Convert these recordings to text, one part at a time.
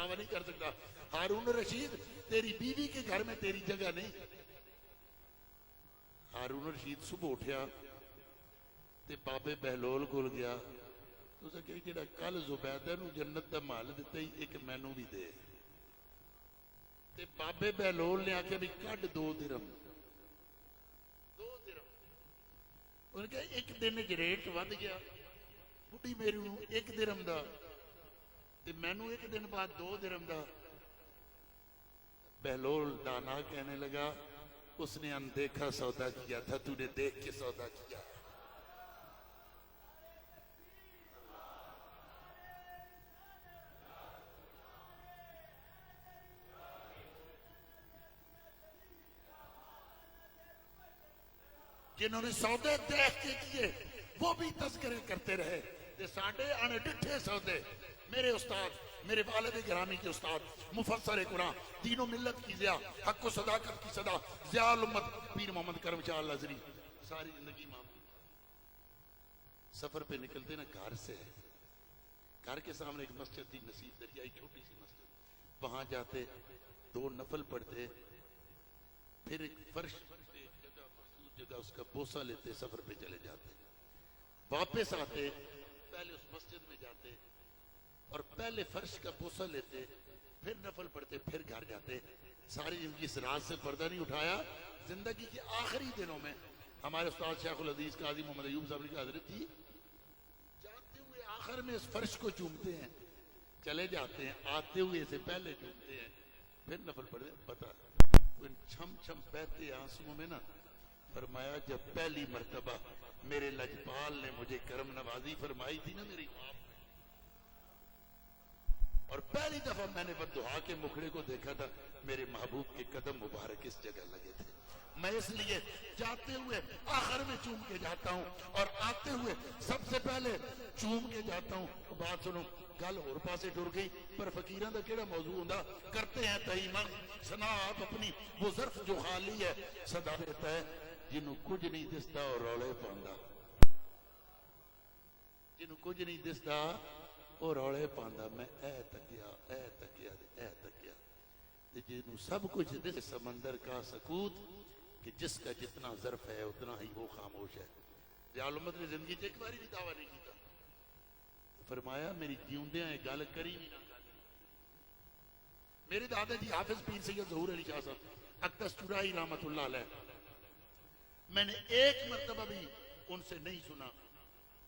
دعویٰ نہیں کر سکتا. ہارون رشید تیری بیوی کے گھر میں تیری جگہ نہیں. ہارون رشید صبح اٹھیا تے بابے بہلول کول گیا تو اسے کہ جڑا کل زبیدہ نو جنت دا مال دیتا ہی ایک مینوں بھی دے. تے بابے بہلول نے آکھیا بھی کڈ 2 درہم. 2 درہم انہوں نے کہا ایک دن ریٹ ود گیا بڑھی میری نو 1 درہم دا تے مینوں ایک دن بعد 2 درہم دا. بہلول دانا کہنے لگا اس نے اندیکھا سودا کیا تھا تو نے دیکھ کے سودا کیا. جنہوں نے سودے دیکھ کے کیے وہ بھی تذکرے کرتے رہے. ساڈے آنے ڈٹھے سودے میرے استاد میرے والد گرامی کے استاد مفسر قرآن دین و ملت کی ضیاء حق و صداقت کی صدا ضیاء الامت پیر محمد کرم شاہ الازری ساری زندگی ماں سفر پہ نکلتے نا گھر سے گھر کے سامنے ایک مسجد تھی نصیب دریائی چھوٹی سی مسجد وہاں جاتے 2 نفل پڑھتے پھر ایک فرش جگہ اس کا بوسہ لیتے سفر پہ چلے جاتے واپس آتے پہلے اس مسجد میں جاتے اور پہلے فرش کا بوسہ لیتے پھر نفل پڑھتے پھر گھر جاتے. ساری زندگی اس راز سے پردہ نہیں اٹھایا. زندگی کے آخری دنوں میں ہمارے استاد شیخ الحدیث قاضی محمد ایوب صاحب کی حضرت تھی. جاتے ہوئے آخر میں اس فرش کو چومتے ہیں چلے جاتے ہیں آتے ہوئے سے پہلے چومتے ہیں پھر نفل پڑھتے. پتا ان چھم چھم بہتے آنسوؤں میں نا فرمایا جب پہلی مرتبہ میرے لجپال نے مجھے کرم نوازی فرمائی تھی نا میری ماں اور پہلی دفعہ میں نے بددعا کے مکھڑے کو دیکھا تھا میرے محبوب کے قدم مبارک اس جگہ لگے تھے. میں اس لیے جاتے ہوئے آخر میں چوم کے جاتا ہوں اور آتے ہوئے سب سے پہلے چوم کے جاتا ہوں. بات سنو گل اور پاسے ٹر گئی پر فقیراں دا کیڑا موضوع ہوندا کرتے ہیں تہیمن سنا آپ اپنی وہ ظرف جو خالی ہے صدا دیتا ہے جنہوں کچھ نہیں دستا اور رولے پاندا. جنہوں کچھ نہیں دستا اور رولے پاندا. میں اے تکیا جنہوں سب کچھ دس سمندر کا سکوت کہ جس کا جتنا ظرف ہے اتنا ہی وہ خاموش ہے. ضیاء الامت نے زندگی ایک باری بھی دعویٰ نہیں کیتا. فرمایا میری جیوندیاں یہ گل کری نہیں نہ. میرے دادا جی حافظ پیر سید ظہور علی شاہ صاحب اقدس چرائی رحمت اللہ علیہ میں نے ایک مرتبہ بھی ان سے نہیں سنا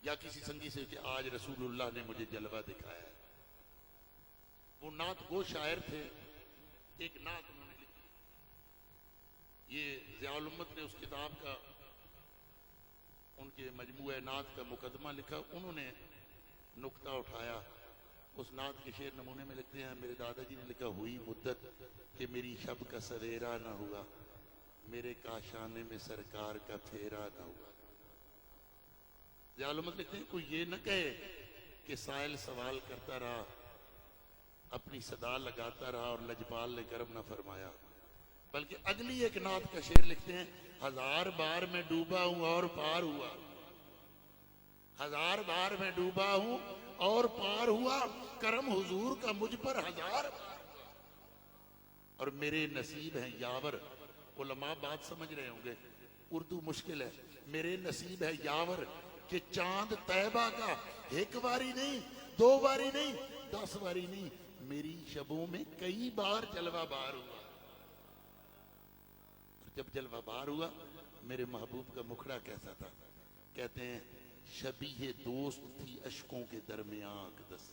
یا کسی سنگی سے کہ آج رسول اللہ نے مجھے جلوہ دکھایا ہے. وہ نعت گو شاعر تھے. ایک نعت انہوں نے لکھی. یہ ضیاء الامت نے اس کتاب کا ان کے مجموعہ نعت کا مقدمہ لکھا. انہوں نے نقطہ اٹھایا اس نعت کے شعر نمونے میں لکھتے ہیں میرے دادا جی نے لکھا ہوئی مدت کہ میری شب کا سویرا نہ ہوا میرے کاشانے میں سرکار کا پھیرا نہ ہوا. ضیاء الامت لکھتے ہیں کوئی یہ نہ کہے کہ سائل سوال کرتا رہا اپنی صدا لگاتا رہا اور لجپال نے کرم نہ فرمایا. بلکہ اگلی ایک نعت کا شعر لکھتے ہیں 1000 بار میں ڈوبا ہوں اور پار ہوا. 1000 بار میں ڈوبا ہوں اور پار ہوا کرم حضور کا مجھ پر 1000 اور میرے نصیب ہیں یاور. علماء بات سمجھ رہے ہوں گے اردو مشکل ہے. میرے نصیب ہے یاور کہ چاند طیبہ کا 1 باری نہیں 2 باری نہیں 10 باری نہیں میری شبوں میں کئی بار جلوہ بار ہوا. اور جب جلوہ بار ہوا میرے محبوب کا مکھڑا کیسا تھا. کہتے ہیں شبیہ دوست تھی اشکوں کے درمیان اقدس.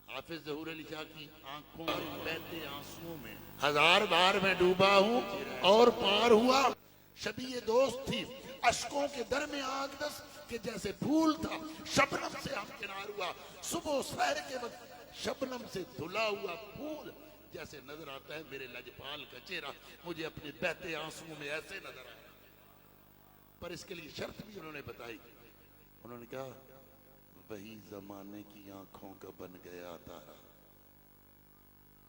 حافظ ظہور علی شاہ کی آنکھوں میں بہتے آنسوؤں میں 1000 بار میں ڈوبا ہوں اور پار ہوا. شبیہ دوست تھی اشکوں کے درمیان اقدس کہ جیسے پھول تھا شبنم سے ہم کنار ہوا. صبح سحر کے وقت شبنم سے دھلا ہوا پھول جیسے نظر آتا ہے میرے لجپال کا چہرہ مجھے اپنے بہتے آنسوؤں میں ایسے نظر آیا. پر اس کے لیے شرط بھی انہوں نے بتائی. انہوں نے کہا وہی زمانے کی آنکھوں کا بن گیا تارا.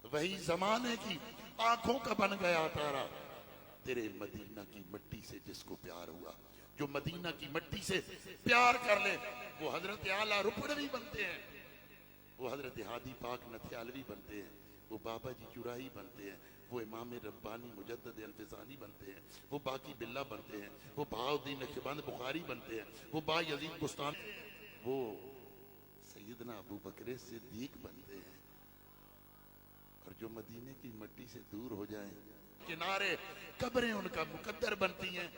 وہی زمانے کی آنکھوں کا بن گیا تارا. تیرے مدینہ کی مٹی سے جس کو پیار ہوا. جو مدینہ کی مٹی سے پیار کر لے وہ حضرت اعلیٰ رپڑوی بنتے ہیں. وہ حضرت ہادی پاک نتھیالوی بنتے ہیں، وہ بابا جی چرائی بنتے ہیں، وہ امام ربانی مجدد الفسانی بنتے ہیں، وہ باقی باللہ بنتے ہیں، وہ بہاؤالدین نقشبند بخاری بنتے ہیں، وہ با یزید بستان، وہ سیدنا ابو بکر صدیق بنتے ہیں۔ اور جو مدینے کی مٹی سے دور ہو جائیں، کنارے قبریں ان کا مقدر بنتی ہیں،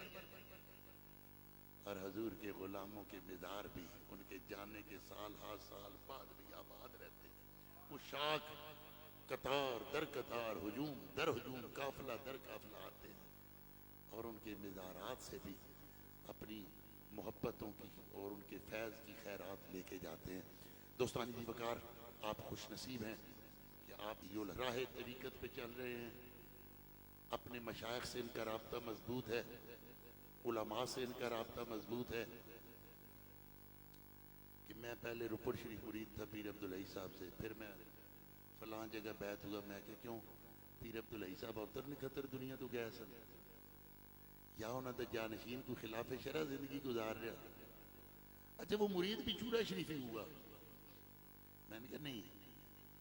اور حضور کے غلاموں کے مزار بھی ان کے جانے کے سال ہر سال بعد بھی آباد رہتے ہیں۔ وہ شاخ قطار در قطار، ہجوم در ہجوم، قافلہ در قافلہ آتے ہیں، اور ان کے مزارات سے بھی اپنی محبتوں کی اور ان کے فیض کی خیرات لے کے جاتے ہیں۔ دوستانی جی وقار، آپ خوش نصیب ہیں کہ آپ یہ راہ طریقت پہ چل رہے ہیں، اپنے مشائخ سے ان کا رابطہ مضبوط ہے، علماء سے ان کا رابطہ مضبوط ہے۔ کہ میں پہلے رپڑ شریف مرید تھا پیر عبدالحی صاحب سے، پھر میں فلاں جگہ بیعت ہوا، میں کہ کیوں پیر عبدالحی صاحب اتر نکھتر دنیا تو گئے سن، یا انہوں نے جانشین کو خلاف شرع زندگی گزار رہا۔ اچھا وہ مرید بھی چورا شریفی ہوا؟ میں نے کہا نہیں،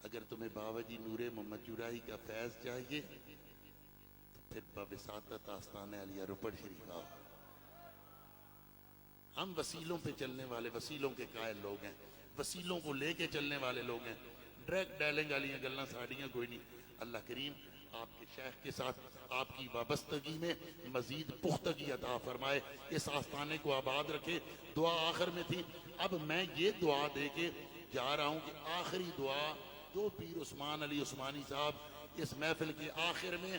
اگر تمہیں بابا جی نور محمد چورائی کا فیض چاہیے تو پھر بوساطت آستانہ علیہ رپڑ شریف آؤ۔ ہم وسیلوں پہ چلنے والے، وسیلوں کے قائل لوگ ہیں، وسیلوں کو لے کے چلنے والے لوگ ہیں، ڈائریکٹ ڈائلنگ والی گلاں ساڑیاں کوئی نہیں۔ اللہ کریم آپ کے شیخ کے ساتھ آپ کی وابستگی میں مزید پختگی عطا فرمائے، اس آستانے کو آباد رکھے۔ دعا آخر میں تھی، اب میں یہ دعا دے کے جا رہا ہوں کہ آخری دعا دو پیر عثمان علی عثمانی صاحب اس محفل کے آخر میں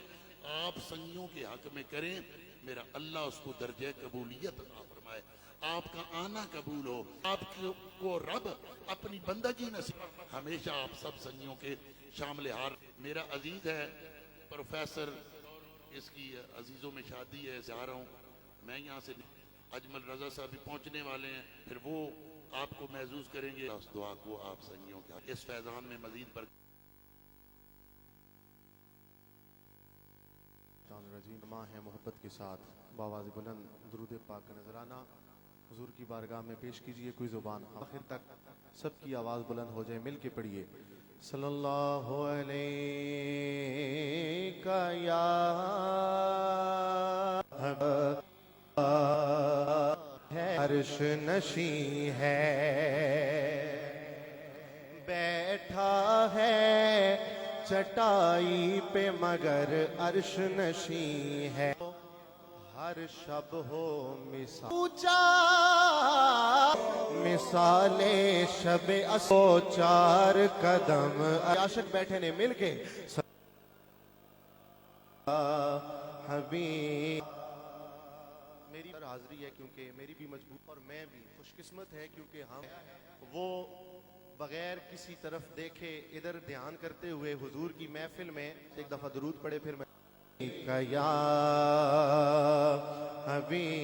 آپ سنگیوں کے حق میں کریں، میرا اللہ اس کو درجہ قبولیت عطا فرمائے، آپ کا آنا قبول ہو، آپ کو رب اپنی بندگی نصیب، ہمیشہ آپ سب سنگیوں کے شامل حال۔ میرا عزیز ہے پروفیسر، اس کی عزیزوں میں شادی ہے، جا رہا ہوں میں یہاں سے، اجمل رضا صاحب بھی پہنچنے والے ہیں، پھر وہ آپ کو محظوظ کریں گے۔ اس دعا کو آپ سنگیوں کے اس فیضان میں مزید پر ماہ محبت کے ساتھ بآواز بلند درود پاک کا نذرانہ حضور کی بارگاہ میں پیش کیجئے۔ کوئی زبان آخر تک سب کی آواز بلند ہو جائے، مل کے پڑھیے صلی اللہ علیہ یا عرش نشیں ہے، بیٹھا ہے چٹائی پہ مگر عرش نشیں ہے، ہر شب ہو مثال اونچا مثال شب اسو چار قدم عاشق بیٹھے نے مل کے حبیب۔ میری حاضری ہے کیونکہ میری بھی مجبور، اور میں بھی خوش قسمت ہے کیونکہ ہم وہ بغیر کسی طرف دیکھے ادھر دھیان کرتے ہوئے حضور کی محفل میں ایک دفعہ درود پڑھے، پھر میں یا حبیب،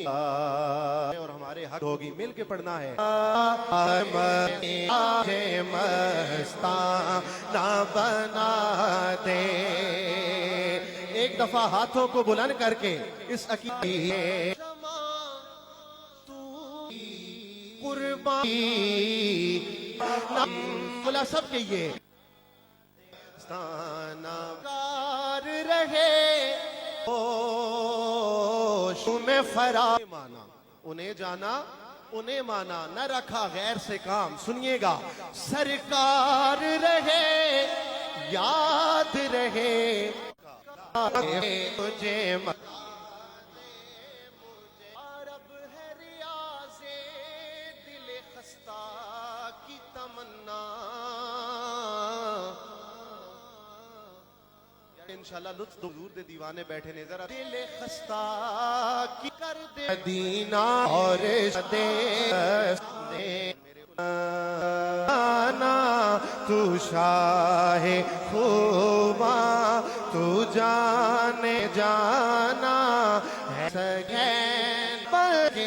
اور ہمارے حق ہوگی مل کے پڑھنا ہے مستانہ بنا دے۔ ایک دفعہ ہاتھوں کو بلند کر کے اس عقیدے قربانی بولا سب کے یہ کار رہے ہوش میں فرار مانا، انہیں جانا انہیں مانا، نہ رکھا غیر سے کام۔ سنیے گا، سرکار رہے یاد رہے تجھے عرب ہے ریاض دل خستہ کی تمنا، انشاءاللہ لطف حضور دے دیوانے بیٹھے نے، ذرا دل خستہ کی کر دے مدینہ اور دے تو شاہ خوباں تو جانے جانا ہے، سگین پر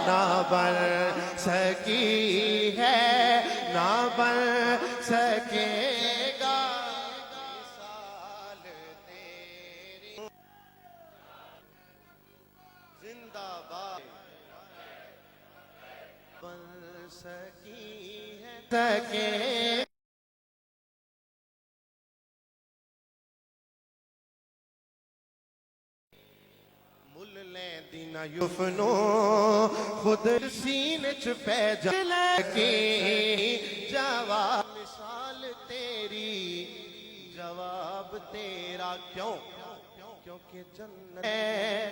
نہ بن سکی ہے نہ بن سکے گا مثال تیری، زندہ باد بن سکی ہے سکے مل لیں دینا یفنو خود سینے چ پہ جلکی جواب مثال تیری جواب تیرا کیوں کیونکہ جنت ہے